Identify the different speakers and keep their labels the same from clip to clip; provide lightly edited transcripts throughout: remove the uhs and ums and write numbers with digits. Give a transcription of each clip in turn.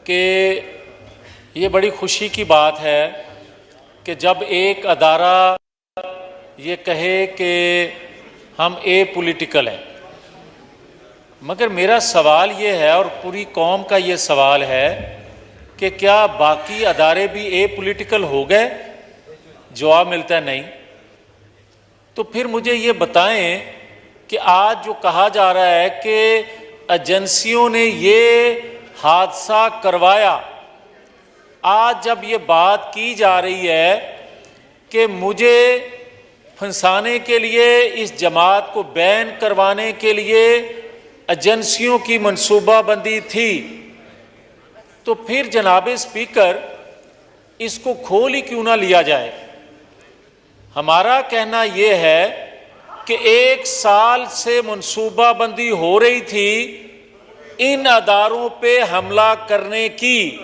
Speaker 1: کہ یہ بڑی خوشی کی بات ہے کہ جب ایک ادارہ یہ کہے کہ ہم اے پولیٹیکل ہیں، مگر میرا سوال یہ ہے اور پوری قوم کا یہ سوال ہے کہ کیا باقی ادارے بھی اے پولیٹیکل ہو گئے؟ جواب ملتا ہے نہیں۔ تو پھر مجھے یہ بتائیں کہ آج جو کہا جا رہا ہے کہ ایجنسیوں نے یہ حادثہ کروایا، آج جب یہ بات کی جا رہی ہے کہ مجھے پھنسانے کے لیے، اس جماعت کو بین کروانے کے لیے ایجنسیوں کی منصوبہ بندی تھی، تو پھر جناب اسپیکر اس کو کھول ہی کیوں نہ لیا جائے؟ ہمارا کہنا یہ ہے کہ 1 سال سے منصوبہ بندی ہو رہی تھی ان اداروں پہ حملہ کرنے کی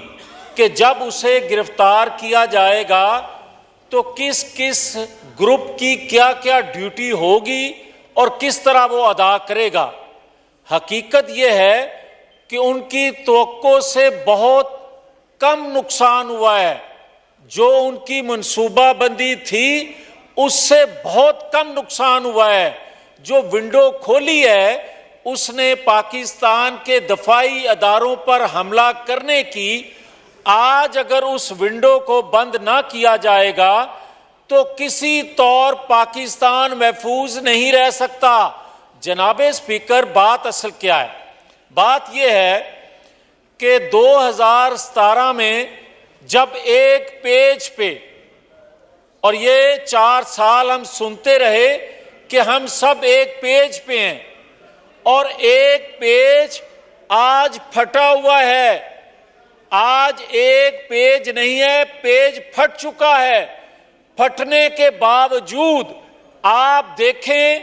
Speaker 1: کہ جب اسے گرفتار کیا جائے گا تو کس کس گروپ کی کیا کیا ڈیوٹی ہوگی اور کس طرح وہ ادا کرے گا۔ حقیقت یہ ہے کہ ان کی توقع سے بہت کم نقصان ہوا ہے، جو ان کی منصوبہ بندی تھی اس سے بہت کم نقصان ہوا ہے۔ جو ونڈو کھولی ہے اس نے پاکستان کے دفاعی اداروں پر حملہ کرنے کی، آج اگر اس ونڈو کو بند نہ کیا جائے گا تو کسی طور پاکستان محفوظ نہیں رہ سکتا۔ جناب اسپیکر، بات اصل کیا ہے؟ بات یہ ہے کہ 2017 میں جب ایک پیج پہ، اور یہ 4 سال ہم سنتے رہے کہ ہم سب ایک پیج پہ ہیں، اور ایک پیج آج پھٹا ہوا ہے، آج ایک پیج نہیں ہے، پیج پھٹ چکا ہے۔ پھٹنے کے باوجود آپ دیکھیں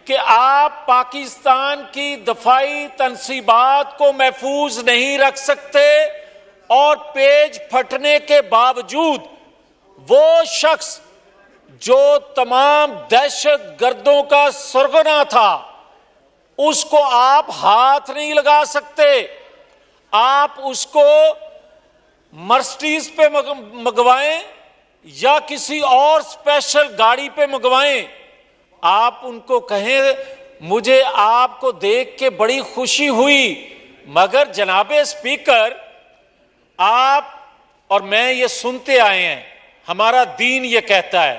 Speaker 1: کہ آپ پاکستان کی دفاعی تنصیبات کو محفوظ نہیں رکھ سکتے، اور پیج پھٹنے کے باوجود وہ شخص جو تمام دہشت گردوں کا سرغنہ تھا اس کو آپ ہاتھ نہیں لگا سکتے۔ آپ اس کو مرسڈیز پہ منگوائیں یا کسی اور اسپیشل گاڑی پہ منگوائیں، آپ ان کو کہیں مجھے آپ کو دیکھ کے بڑی خوشی ہوئی، مگر جناب اسپیکر آپ اور میں یہ سنتے آئے ہیں، ہمارا دین یہ کہتا ہے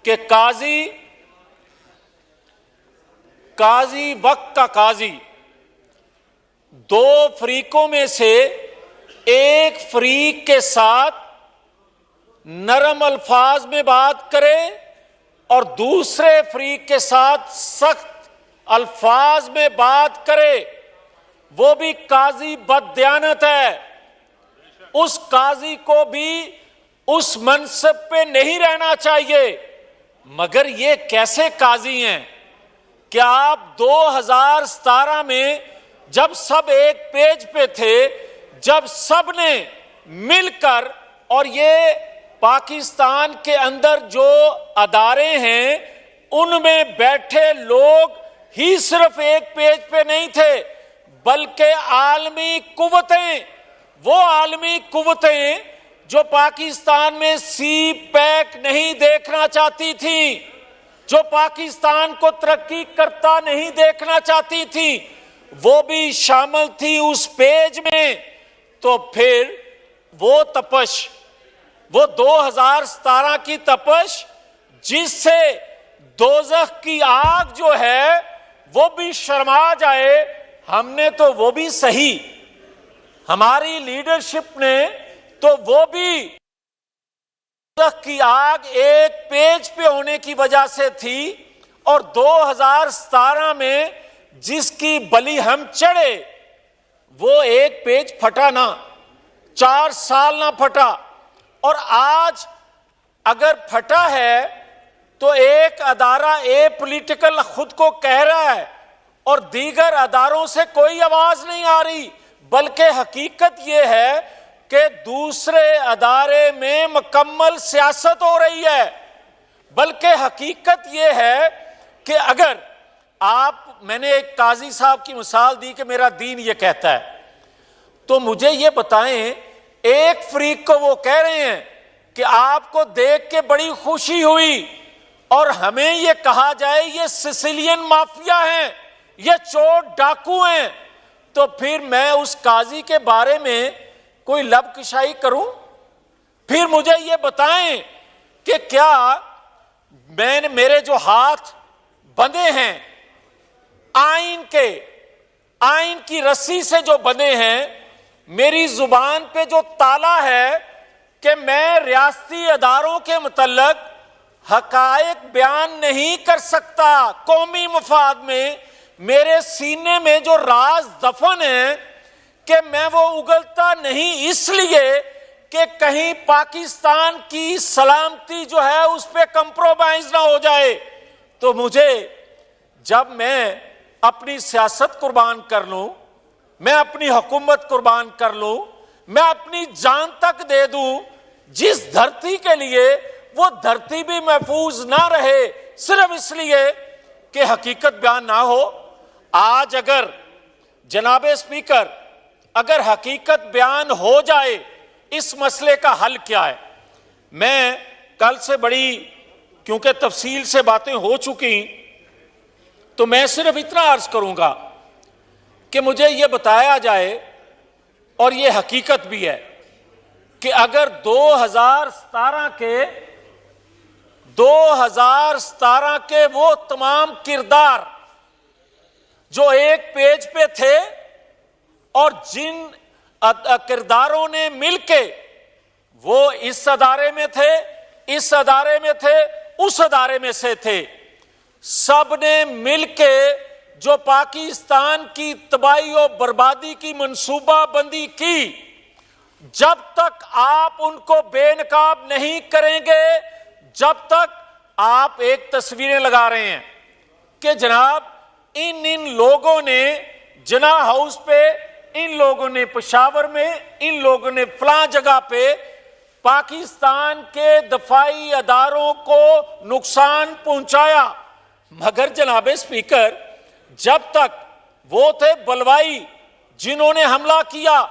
Speaker 1: کہ قاضی وقت کا قاضی، 2 فریقوں میں سے ایک فریق کے ساتھ نرم الفاظ میں بات کرے اور دوسرے فریق کے ساتھ سخت الفاظ میں بات کرے، وہ بھی قاضی بددیانت ہے۔ اس قاضی کو بھی اس منصب پہ نہیں رہنا چاہیے۔ مگر یہ کیسے قاضی ہیں کہ آپ 2017 میں جب سب ایک پیج پہ تھے، جب سب نے مل کر، اور یہ پاکستان کے اندر جو ادارے ہیں ان میں بیٹھے لوگ ہی صرف ایک پیج پہ نہیں تھے، بلکہ عالمی قوتیں، وہ عالمی قوتیں جو پاکستان میں سی پیک نہیں دیکھنا چاہتی تھیں، جو پاکستان کو ترقی کرتا نہیں دیکھنا چاہتی تھی، وہ بھی شامل تھی اس پیج میں۔ تو پھر وہ تپش، وہ 2017 کی تپش جس سے دوزخ کی آگ جو ہے وہ بھی شرما جائے، ہم نے تو وہ بھی صحیح، ہماری لیڈرشپ نے تو وہ بھی دوزخ کی آگ ایک پیج پہ ہونے کی وجہ سے تھی، اور 2017 میں جس کی بلی ہم چڑھے وہ ایک پیج پھٹا نہ، 4 سال نہ پھٹا، اور آج اگر پھٹا ہے تو ایک ادارہ اے پولیٹیکل خود کو کہہ رہا ہے اور دیگر اداروں سے کوئی آواز نہیں آ رہی، بلکہ حقیقت یہ ہے کہ دوسرے ادارے میں مکمل سیاست ہو رہی ہے۔ بلکہ حقیقت یہ ہے کہ اگر میں نے ایک قاضی صاحب کی مثال دی کہ میرا دین یہ کہتا ہے، تو مجھے یہ بتائیں، ایک فریق کو وہ کہہ رہے ہیں کہ آپ کو دیکھ کے بڑی خوشی ہوئی، اور ہمیں یہ کہا جائے یہ سسیلین مافیا ہیں، یہ چور ڈاکو ہیں، تو پھر میں اس قاضی کے بارے میں کوئی لب کشائی کروں؟ پھر مجھے یہ بتائیں کہ کیا میرے جو ہاتھ بندھے ہیں آئین کی رسی سے جو بندھے ہیں، میری زبان پہ جو تالا ہے کہ میں ریاستی اداروں کے متعلق حقائق بیان نہیں کر سکتا، قومی مفاد میں میرے سینے میں جو راز دفن ہے کہ میں وہ اگلتا نہیں، اس لیے کہ کہیں پاکستان کی سلامتی جو ہے اس پہ کمپرومائز نہ ہو جائے، تو مجھے جب میں اپنی سیاست قربان کر لوں، میں اپنی حکومت قربان کر لوں، میں اپنی جان تک دے دوں جس دھرتی کے لیے، وہ دھرتی بھی محفوظ نہ رہے صرف اس لیے کہ حقیقت بیان نہ ہو۔ آج اگر جناب اسپیکر، اگر حقیقت بیان ہو جائے، اس مسئلے کا حل کیا ہے؟ میں کل سے بڑی کیونکہ تفصیل سے باتیں ہو چکی، تو میں صرف اتنا عرض کروں گا کہ مجھے یہ بتایا جائے، اور یہ حقیقت بھی ہے، کہ اگر 2017 کے وہ تمام کردار جو ایک پیج پہ تھے، اور جن کرداروں نے مل کے وہ اس ادارے میں تھے، اس ادارے میں تھے، اس ادارے میں سے تھے، سب نے مل کے جو پاکستان کی تباہی و بربادی کی منصوبہ بندی کی، جب تک آپ ان کو بے نقاب نہیں کریں گے، جب تک آپ ایک تصویریں لگا رہے ہیں کہ جناب ان لوگوں نے جناح ہاؤس پہ، ان لوگوں نے پشاور میں، ان لوگوں نے فلاں جگہ پہ پاکستان کے دفاعی اداروں کو نقصان پہنچایا، مگر جناب اسپیکر جب تک وہ تھے بلوائی جنہوں نے حملہ کیا،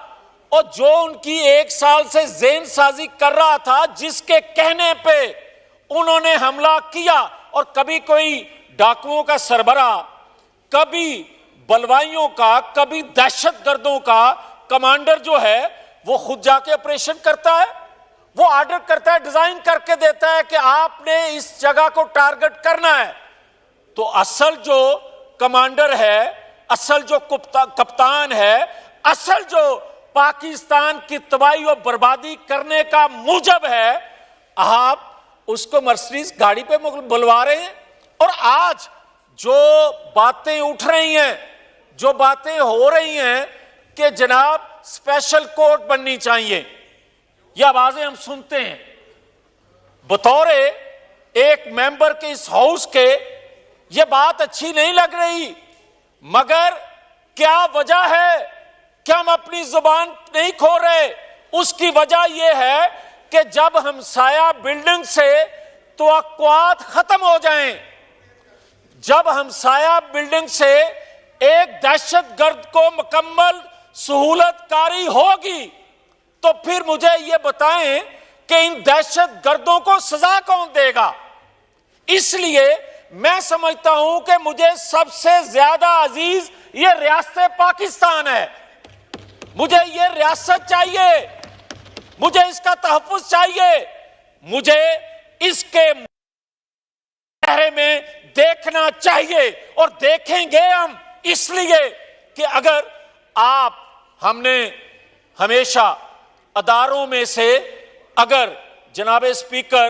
Speaker 1: اور جو ان کی 1 سال سے ذہن سازی کر رہا تھا، جس کے کہنے پہ انہوں نے حملہ کیا، اور کبھی کوئی ڈاکوؤں کا سربراہ، کبھی بلوائیوں کا، کبھی دہشت گردوں کا کمانڈر جو ہے وہ خود جا کے آپریشن کرتا ہے، وہ آرڈر کرتا ہے، ڈیزائن کر کے دیتا ہے کہ آپ نے اس جگہ کو ٹارگٹ کرنا ہے، تو اصل جو کمانڈر ہے، اصل جو کپتان ہے، اصل جو پاکستان کی تباہی و بربادی کرنے کا موجب ہے، آپ اس کو مرسیڈیز گاڑی پہ بلوا رہے ہیں۔ اور آج جو باتیں اٹھ رہی ہیں، جو باتیں ہو رہی ہیں کہ جناب اسپیشل کورٹ بننی چاہیے، یہ آوازیں ہم سنتے ہیں، بطور ایک ممبر کے اس ہاؤس کے یہ بات اچھی نہیں لگ رہی، مگر کیا وجہ ہے کہ ہم اپنی زبان نہیں کھول رہے؟ اس کی وجہ یہ ہے کہ جب ہمسایہ بلڈنگ سے توقعات ختم ہو جائیں، جب ہمسایہ بلڈنگ سے ایک دہشت گرد کو مکمل سہولت کاری ہوگی، تو پھر مجھے یہ بتائیں کہ ان دہشت گردوں کو سزا کون دے گا؟ اس لیے میں سمجھتا ہوں کہ مجھے سب سے زیادہ عزیز یہ ریاست پاکستان ہے، مجھے یہ ریاست چاہیے، مجھے اس کا تحفظ چاہیے، مجھے اس کے چہرے میں دیکھنا چاہیے، اور دیکھیں گے ہم، اس لیے کہ اگر ہم نے ہمیشہ اداروں میں سے اگر جناب اسپیکر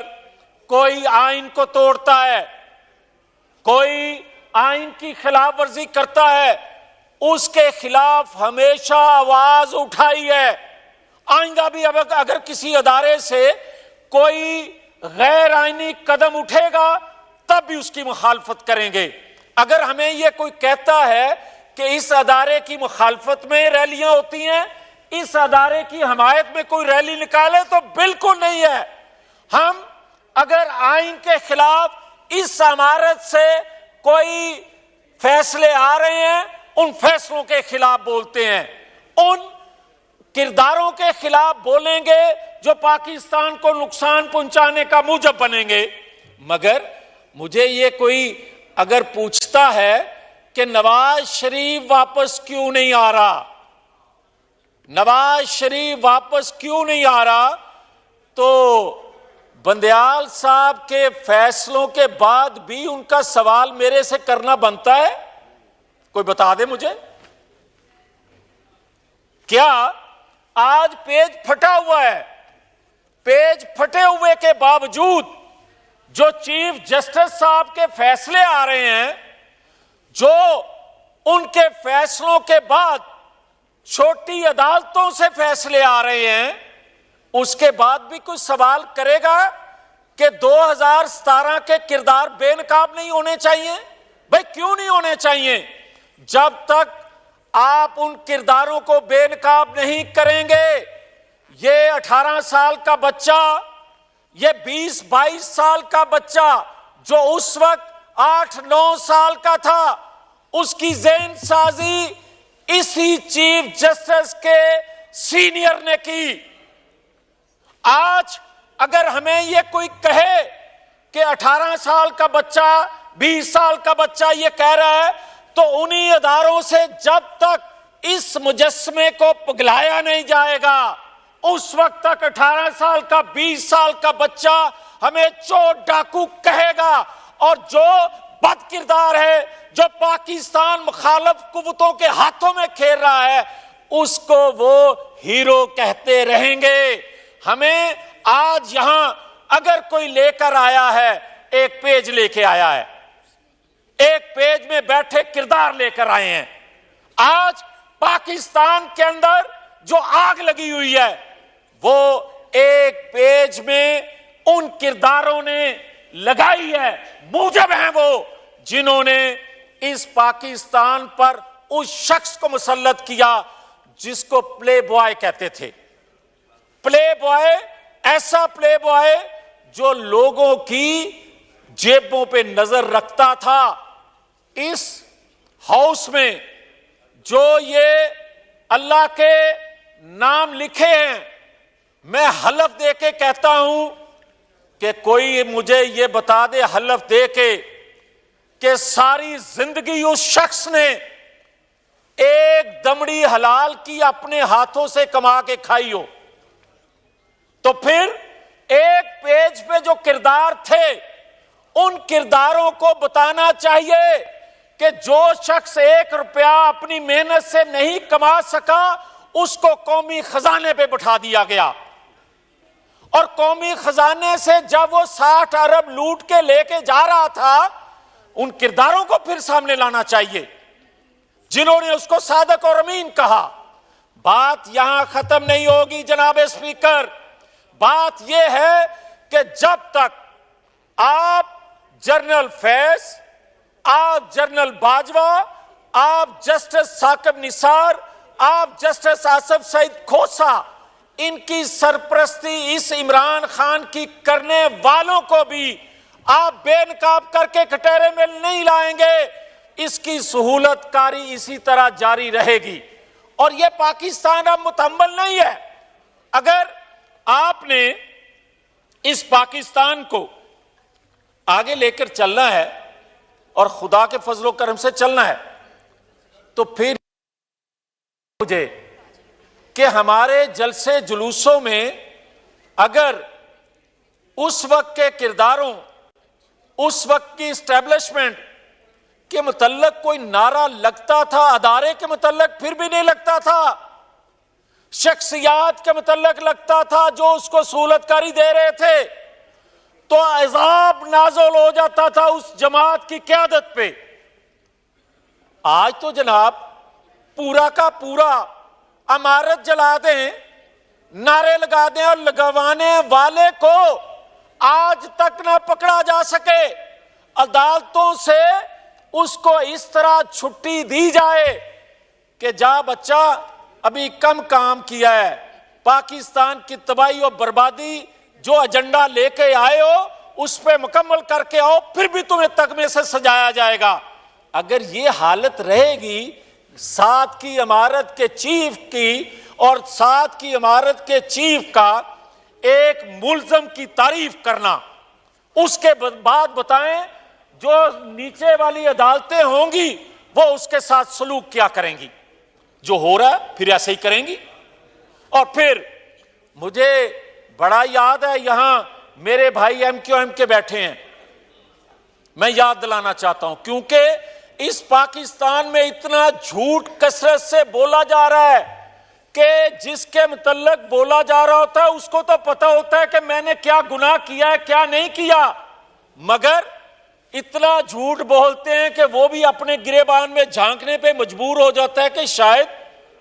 Speaker 1: کوئی آئین کو توڑتا ہے، کوئی آئین کی خلاف ورزی کرتا ہے، اس کے خلاف ہمیشہ آواز اٹھائی ہے۔ آئندہ بھی اگر کسی ادارے سے کوئی غیر آئینی قدم اٹھے گا تب بھی اس کی مخالفت کریں گے۔ اگر ہمیں یہ کوئی کہتا ہے کہ اس ادارے کی مخالفت میں ریلیاں ہوتی ہیں، اس ادارے کی حمایت میں کوئی ریلی نکالے، تو بالکل نہیں ہے۔ ہم اگر آئین کے خلاف اس عمارت سے کوئی فیصلے آ رہے ہیں، ان فیصلوں کے خلاف بولتے ہیں، ان کرداروں کے خلاف بولیں گے جو پاکستان کو نقصان پہنچانے کا موجب بنیں گے. مگر مجھے یہ کوئی اگر پوچھتا ہے کہ نواز شریف واپس کیوں نہیں آ رہا، نواز شریف واپس کیوں نہیں آ رہا، تو بندیال صاحب کے فیصلوں کے بعد بھی ان کا سوال میرے سے کرنا بنتا ہے. کوئی بتا دے مجھے. کیا آج پیج پھٹا ہوا ہے، پیج پھٹے ہوئے کے باوجود جو چیف جسٹس صاحب کے فیصلے آ رہے ہیں، جو ان کے فیصلوں کے بعد چھوٹی عدالتوں سے فیصلے آ رہے ہیں، اس کے بعد بھی کوئی سوال کرے گا کہ 2017 کے کردار بے نقاب نہیں ہونے چاہیے؟ بھائی کیوں نہیں ہونے چاہیے؟ جب تک آپ ان کرداروں کو بے نقاب نہیں کریں گے، یہ 18 سال کا بچہ، یہ 20-22 سال کا بچہ جو اس وقت 8-9 سال کا تھا، اس کی ذہن سازی اسی چیف جسٹس کے سینئر نے کی. آج اگر ہمیں یہ کوئی کہے کہ 18 سال کا بچہ، 20 سال کا بچہ یہ کہہ رہا ہے، تو انہی اداروں سے جب تک اس مجسمے کو پگھلایا نہیں جائے گا، اس وقت تک 18 سال کا، 20 سال کا بچہ ہمیں چور ڈاکو کہے گا. اور جو بد کردار ہے، جو پاکستان مخالف قوتوں کے ہاتھوں میں کھیل رہا ہے، اس کو وہ ہیرو کہتے رہیں گے. ہمیں آج یہاں اگر کوئی لے کر آیا ہے، ایک پیج لے کے آیا ہے، ایک پیج میں بیٹھے کردار لے کر آئے ہیں. آج پاکستان کے اندر جو آگ لگی ہوئی ہے، وہ ایک پیج میں ان کرداروں نے لگائی ہے. موجب ہیں وہ جنہوں نے اس پاکستان پر اس شخص کو مسلط کیا جس کو پلے بوائے کہتے تھے. پلے بوائے، ایسا پلے بوائے جو لوگوں کی جیبوں پہ نظر رکھتا تھا. اس ہاؤس میں جو یہ اللہ کے نام لکھے ہیں، میں حلف دے کے کہتا ہوں کہ کوئی مجھے یہ بتا دے حلف دے کے کہ ساری زندگی اس شخص نے ایک دمڑی حلال کی اپنے ہاتھوں سے کما کے کھائی ہو، تو پھر ایک پیج پہ جو کردار تھے، ان کرداروں کو بتانا چاہیے کہ جو شخص 1 روپیہ اپنی محنت سے نہیں کما سکا، اس کو قومی خزانے پہ بٹھا دیا گیا. اور قومی خزانے سے جب وہ 60 ارب لوٹ کے لے کے جا رہا تھا، ان کرداروں کو پھر سامنے لانا چاہیے جنہوں نے اس کو صادق اور امین کہا. بات یہاں ختم نہیں ہوگی جناب اسپیکر. بات یہ ہے کہ جب تک آپ جنرل فیض، آپ جنرل باجوہ، آپ جسٹس ثاقب نثار، آپ جسٹس آصف سعید کھوسا، ان کی سرپرستی اس عمران خان کی کرنے والوں کو بھی آپ بے نقاب کر کے کٹہرے میں نہیں لائیں گے، اس کی سہولت کاری اسی طرح جاری رہے گی. اور یہ پاکستان اب متحمل نہیں ہے. اگر آپ نے اس پاکستان کو آگے لے کر چلنا ہے اور خدا کے فضل و کرم سے چلنا ہے، تو پھر مجھے کہ ہمارے جلسے جلوسوں میں اگر اس وقت کے کرداروں، اس وقت کی اسٹیبلشمنٹ کے متعلق کوئی نعرہ لگتا تھا، ادارے کے متعلق پھر بھی نہیں لگتا تھا، شخصیات کے متعلق لگتا تھا جو اس کو سہولت کاری دے رہے تھے، تو عذاب نازل ہو جاتا تھا اس جماعت کی قیادت پہ. آج تو جناب پورا کا پورا عمارت جلا دیں، نعرے لگا دیں، اور لگوانے والے کو آج تک نہ پکڑا جا سکے. عدالتوں سے اس کو اس طرح چھٹی دی جائے کہ جا بچہ ابھی کم کام کیا ہے، پاکستان کی تباہی اور بربادی جو ایجنڈا لے کے آئے ہو اس پہ مکمل کر کے آؤ، پھر بھی تمہیں تغمے سے سجایا جائے گا. اگر یہ حالت رہے گی 7 کی عمارت کے چیف کی اور ساتھ کی عمارت کے چیف کا ایک ملزم کی تعریف کرنا، اس کے بعد بتائیں جو نیچے والی عدالتیں ہوں گی وہ اس کے ساتھ سلوک کیا کریں گی؟ جو ہو رہا ہے پھر ایسے ہی کریں گی۔ اور پھر مجھے بڑا یاد ہے، یہاں میرے بھائی ایم کیو ایم کے بیٹھے ہیں، میں یاد دلانا چاہتا ہوں، کیونکہ اس پاکستان میں اتنا جھوٹ کثرت سے بولا جا رہا ہے کہ جس کے متعلق بولا جا رہا ہوتا ہے اس کو تو پتہ ہوتا ہے کہ میں نے کیا گناہ کیا ہے کیا نہیں کیا، مگر اتنا جھوٹ بولتے ہیں کہ وہ بھی اپنے گریبان میں جھانکنے پہ مجبور ہو جاتا ہے کہ شاید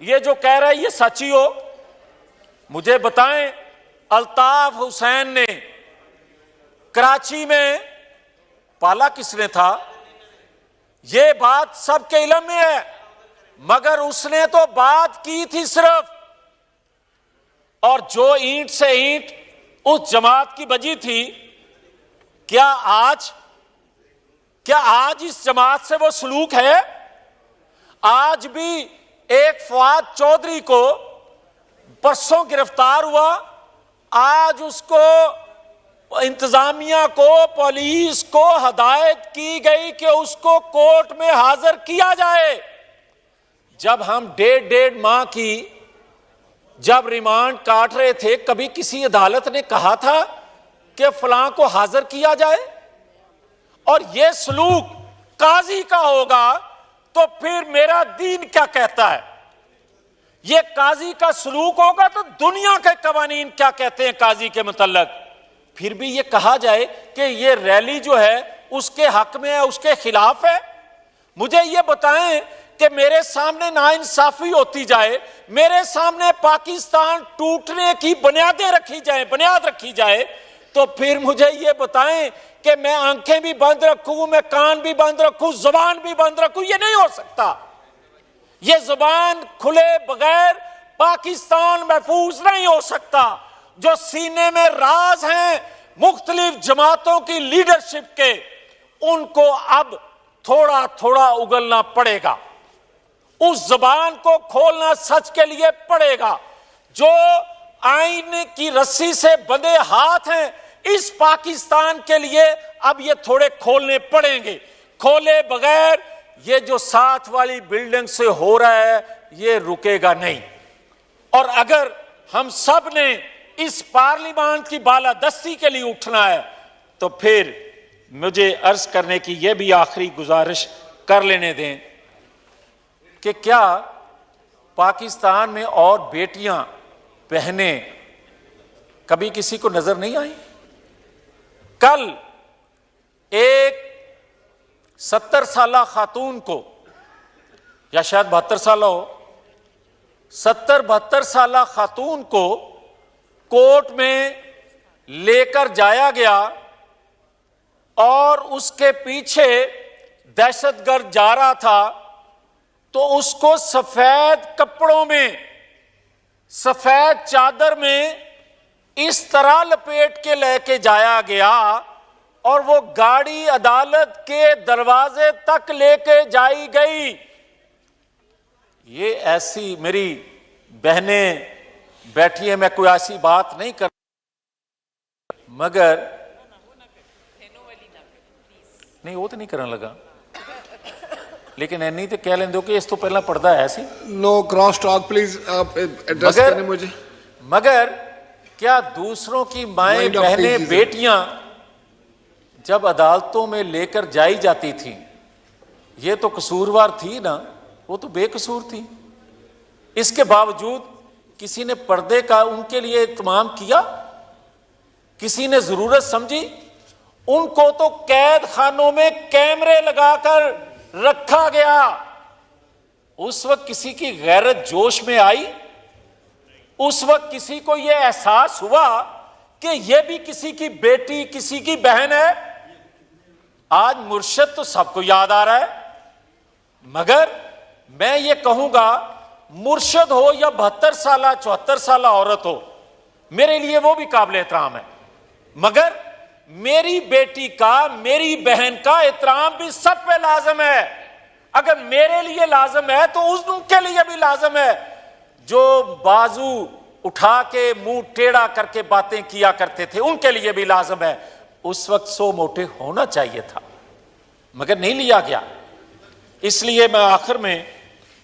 Speaker 1: یہ جو کہہ رہا ہے یہ سچ ہی ہو۔ مجھے بتائیں الطاف حسین نے کراچی میں پالا کس نے تھا؟ یہ بات سب کے علم میں ہے، مگر اس نے تو بات کی تھی صرف، اور جو اینٹ سے اینٹ اس جماعت کی بجی تھی، کیا آج اس جماعت سے وہ سلوک ہے؟ آج بھی ایک فؤاد چودھری کو پرسوں گرفتار ہوا، آج اس کو انتظامیہ کو پولیس کو ہدایت کی گئی کہ اس کو کورٹ میں حاضر کیا جائے۔ جب ہم ڈیڑھ ماہ کی جب ریمانڈ کاٹ رہے تھے، کبھی کسی عدالت نے کہا تھا کہ فلاں کو حاضر کیا جائے؟ اور یہ سلوک قاضی کا ہوگا تو پھر میرا دین کیا کہتا ہے؟ یہ قاضی کا سلوک ہوگا تو دنیا کے قوانین کیا کہتے ہیں قاضی کے متعلق؟ پھر بھی یہ کہا جائے کہ یہ ریلی جو ہے اس کے حق میں ہے، اس کے خلاف ہے۔ مجھے یہ بتائیں کہ میرے سامنے ناانصافی ہوتی جائے، میرے سامنے پاکستان ٹوٹنے کی بنیاد رکھی جائے، تو پھر مجھے یہ بتائیں کہ میں آنکھیں بھی بند رکھوں، میں کان بھی بند رکھوں، زبان بھی بند رکھوں؟ یہ نہیں ہو سکتا۔ یہ زبان کھلے بغیر پاکستان محفوظ نہیں ہو سکتا۔ جو سینے میں راز ہیں مختلف جماعتوں کی لیڈرشپ کے، ان کو اب تھوڑا تھوڑا اگلنا پڑے گا، اس زبان کو کھولنا سچ کے لیے پڑے گا۔ جو آئین کی رسی سے بندھے ہاتھ ہیں اس پاکستان کے لیے اب یہ تھوڑے کھولنے پڑیں گے، کھولے بغیر یہ جو ساتھ والی بلڈنگ سے ہو رہا ہے یہ رکے گا نہیں۔ اور اگر ہم سب نے اس پارلیمان کی بالادستی کے لیے اٹھنا ہے تو پھر مجھے عرض کرنے کی یہ بھی آخری گزارش کر لینے دیں کہ کیا پاکستان میں اور بیٹیاں بہنیں کبھی کسی کو نظر نہیں آئیں؟ کل ایک 70 سالہ خاتون کو، یا شاید 72 سالہ ہو، 70-72 سالہ خاتون کو کورٹ میں لے کر جایا گیا اور اس کے پیچھے دہشت گرد جا رہا تھا، تو اس کو سفید کپڑوں میں، سفید چادر میں اس طرح لپیٹ کے لے کے جایا گیا اور وہ گاڑی عدالت کے دروازے تک لے کے جائی گئی۔ یہ ایسی میری بہنیں بیٹھی ہیں، میں کوئی ایسی بات نہیں کر، مگر نہیں وہ تو نہیں کرنے لگا، لیکن اینی تو کہہ لیں دو کہ اس تو پہلا پردہ ہے سی۔
Speaker 2: نو کراس ٹاک پلیز، آپ ایڈریس کریں مجھے۔
Speaker 1: مگر کیا دوسروں کی مائیں بہنیں بیٹیاں جب عدالتوں میں لے کر جائی جاتی تھیں، یہ تو قصوروار تھی نا، وہ تو بے قصور تھی، اس کے باوجود کسی نے پردے کا ان کے لیے اہتمام کیا؟ کسی نے ضرورت سمجھی؟ ان کو تو قید خانوں میں کیمرے لگا کر رکھا گیا۔ اس وقت کسی کی غیرت جوش میں آئی؟ اس وقت کسی کو یہ احساس ہوا کہ یہ بھی کسی کی بیٹی، کسی کی بہن ہے؟ آج مرشد تو سب کو یاد آ رہا ہے، مگر میں یہ کہوں گا مرشد ہو یا 72 سالہ 74 سالہ عورت ہو، میرے لیے وہ بھی قابل احترام ہے، مگر میری بیٹی کا، میری بہن کا احترام بھی سب پہ لازم ہے۔ اگر میرے لیے لازم ہے تو ان کے لیے بھی لازم ہے۔ جو بازو اٹھا کے منہ ٹیڑھا کر کے باتیں کیا کرتے تھے ان کے لیے بھی لازم ہے. اس وقت 100 موٹے ہونا چاہیے تھا مگر نہیں لیا گیا. اس لیے میں آخر میں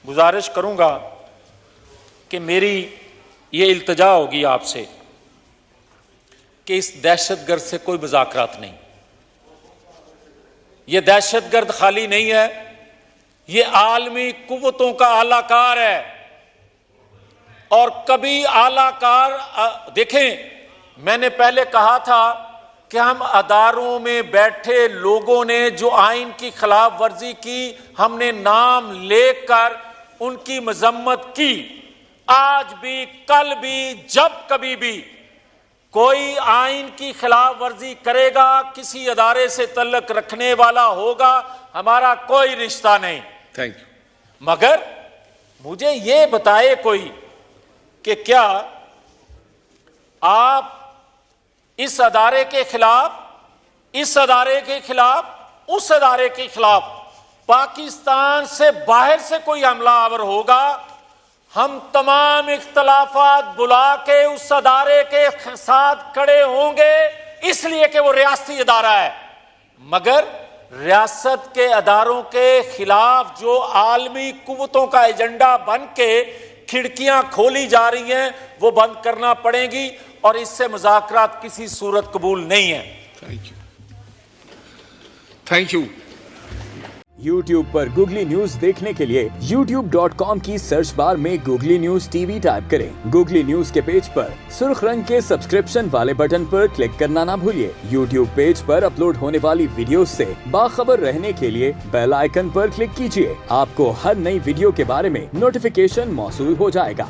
Speaker 1: گزارش کروں گا کہ میری یہ التجا ہوگی آپ سے کہ اس دہشت گرد سے کوئی مذاکرات نہیں. یہ دہشت گرد خالی نہیں ہے, یہ عالمی قوتوں کا اعلی کار ہے. اور کبھی اعلی کار دیکھیں, میں نے پہلے کہا تھا کہ ہم اداروں میں بیٹھے لوگوں نے جو آئین کی خلاف ورزی کی ہم نے نام لے کر ان کی مذمت کی. آج بھی, کل بھی, جب کبھی بھی کوئی آئین کی خلاف ورزی کرے گا, کسی ادارے سے تعلق رکھنے والا ہوگا, ہمارا کوئی رشتہ نہیں.
Speaker 2: Thank you.
Speaker 1: مگر مجھے یہ بتائے کوئی کہ کیا آپ اس ادارے کے خلاف, اس ادارے کے خلاف, اس ادارے کے خلاف پاکستان سے باہر سے کوئی حملہ آور ہوگا, ہم تمام اختلافات بلا کے اس ادارے کے ساتھ کھڑے ہوں گے, اس لیے کہ وہ ریاستی ادارہ ہے. مگر ریاست کے اداروں کے خلاف جو عالمی قوتوں کا ایجنڈا بن کے کھڑکیاں کھولی جا رہی ہیں وہ بند کرنا پڑے گی, اور اس سے مذاکرات کسی صورت قبول نہیں ہیں.
Speaker 2: Thank you. Thank you.
Speaker 3: YouTube per googly news دیکھنے کے لیے youtube.com کی سرچ بار میں googly news T V type کریں. گوگلی نیوز کے پیج پر سرخ رنگ کے سبسکرپشن والے بٹن پر کلک کرنا نہ بھولیے. YouTube پیج پر اپلوڈ ہونے والی ویڈیوز سے باخبر رہنے کے لیے بیل آئیکن پر کلک کیجیے. آپ کو ہر نئی ویڈیو کے بارے میں نوٹیفیکیشن موصول ہو جائے گا.